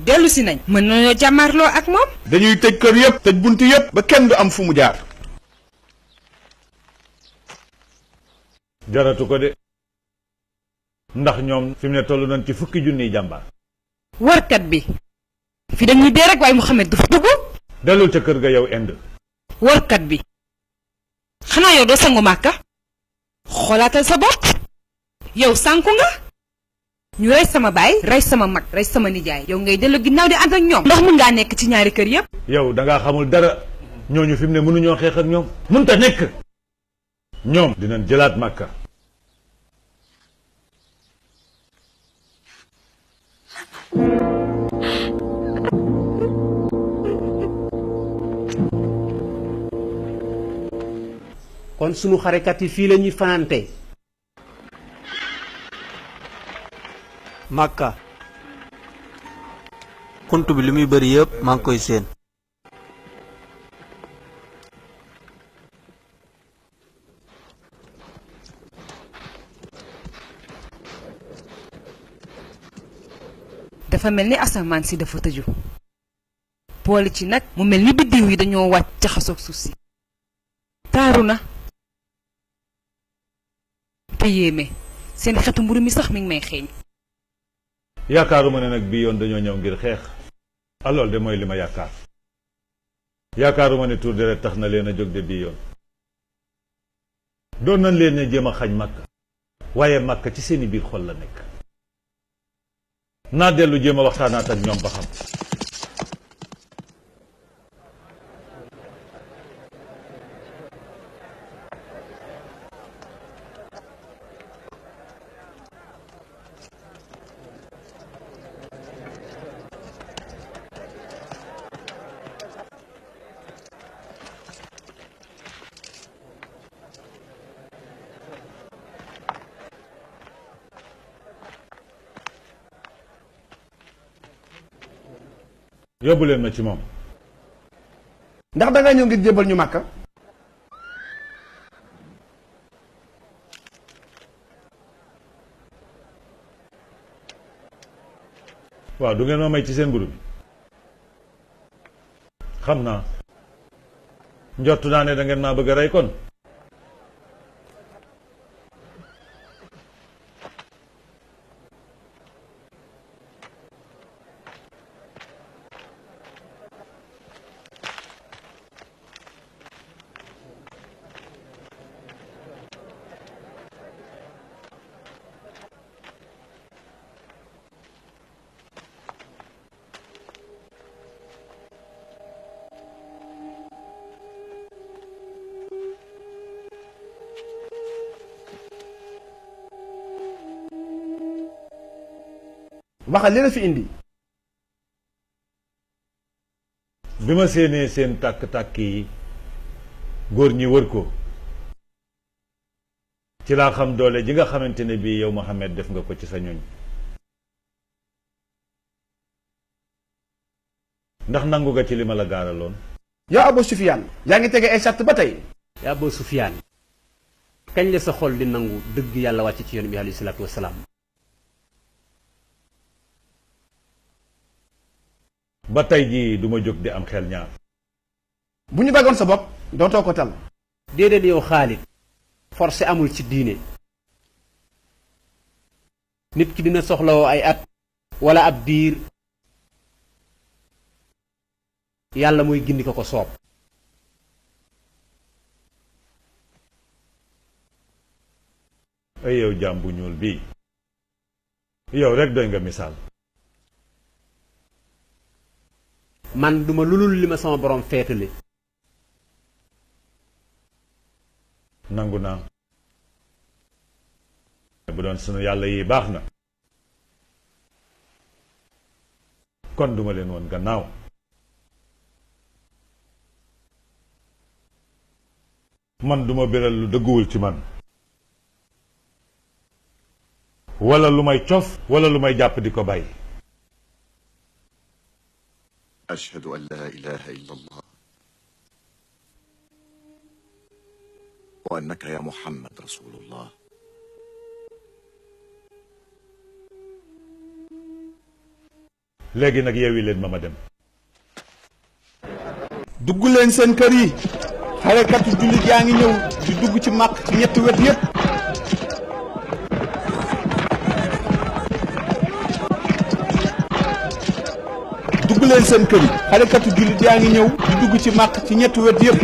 dellu si nañ mën nañoo jàmmarloo ak moom. dañuy tëj kër yëpp tëj bunt yëpp ba kenn du am fu mu jaar. jaratu ko de ndax ñoom fi mu ne toll nañ ci fukki junniy jàmbaar. warkat bi fi dañuy dee rek waaye Mouhamed du fa dugg. dellul ca kër ga yow Inde. warkat bi xanaa yow doo sangu màkka xoolaatal sa bopp yow sànku nga ñu rey sama baay rey sama mag rey sama nijaay yow ngay dellu ginnaaw di ànd ak ñoom ndax mun ngaa nekk ci ñaari kër yépp. yow dangaa xamul dara ñooñu fi mu ne mënuñoo xeex ak ñoom mënta nekk ñoom dinañ jëlaat màkka. kon sunu xarekat yi fii la ñuy fanaante Makka xunt bi li muy bëri yëpp maa ngi koy séen. dafa mel ni asamaan si dafa tëju boole ci nag mu mel ni biddiw yi dañoo wàcc jaxasoog suuf si taaru na te yéeme seen xetu mburu mi sax mi ngi may xeeñ. yaakaaruma ne nag bii yoon dañoo ñëw ngir xeex alool de mooy li ma yaakaar yaakaaruma ne tur deret tax na leen a jóg de bii yoon doon nañ leen ne jéem a xañ màkk waaye màkk ci seeni biir xol la nekk naa dellu jéem a waxtaanaat ak ñoom ba xam. yóbbu leen ma ci moom. ndax da nga ñëw ngir jébal ñu màkka. waaw du ngeen ma may ci seen mburu bi xam naa njortu naa ne da ngeen maa bëgg a rey kon. waxal li la fi indi. bi ma séenee seen tàkk-tàkk yi góor ñi wër ko ci laa xam doole ji nga xamante ne bii yow Mohamed def nga ko ci sa ñoñ ndax nangu nga ci li ma la gaaraloon. yow Abu Sufyaan yaa ngi tege ay sàtt ba tey. yaa Abu Sufyaan kañ la sa xol di nangu dëgg yàlla wàcc ci yoon bi alayhi salaatu wasalaam. ba tey jii duma jóg di am xel ñaar. bu ñu daggoon sa bopp dootoo ko tal. déedéet yow Xaalid forcé amul ci diine nit ki dina soxlawoo ay at wala ab diir yàlla mooy gindi ko ko soob. ay yow jaam bu ñuul bii yow rek doy nga misaal. man duma lulul li ma sama borom feetale. nangu naa bu doon sunu yàlla yi baax na kon duma leen woon gannaaw. man duma béral lu dëgguwul ci man wala lu may cof wala lu may jàpp di ko bàyyi. ashhadu an la ilaha illa allah wa annaka ya muhammad rasulullah. léegi nag yeewi leen ma dem. dugg leen seen kër yi xarekatu jullit yaa ngi ñëw di dugg ci màkk ci ñetti wet yépp dugg leen seen kër yi xarekatu jullit yaa ngi ñëw di dugg ci màkk ci ñetti wet yépp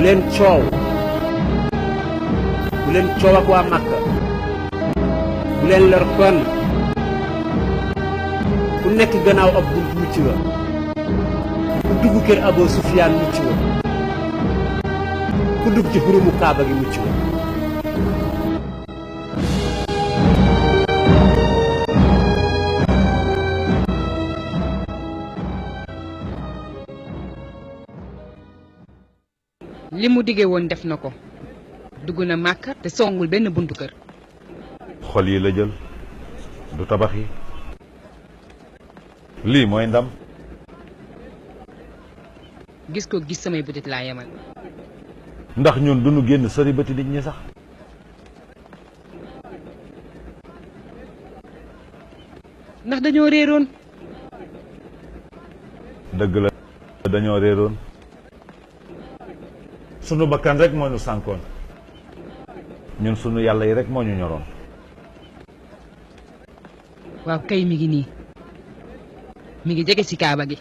leen coow bu leen coow ak waa Makka bu leen lor kon ku nekk gannaaw ab bunt mucc nga ku dugg kër Abu Sufyaan mucc nga ku dugg ci xurumu Kaaba gi mucc nga li mu diggee woon def na ko dugg na Màkka te songul benn buntu kër. xol yi la jël du tabax yi lii mooy ndam. gis ko gis samay bëtit laa yemal. ndax ñun duñu génn sori bëti nit ñi sax. ndax dañoo réeroon. dëgg la dañoo réeroon. sunu bakkan rek moo ñu sànkoon ñun sunu yàlla yi rek moo ñu ñoroon. waaw kay mi ngi nii mi ngi jege ci kaaba gi.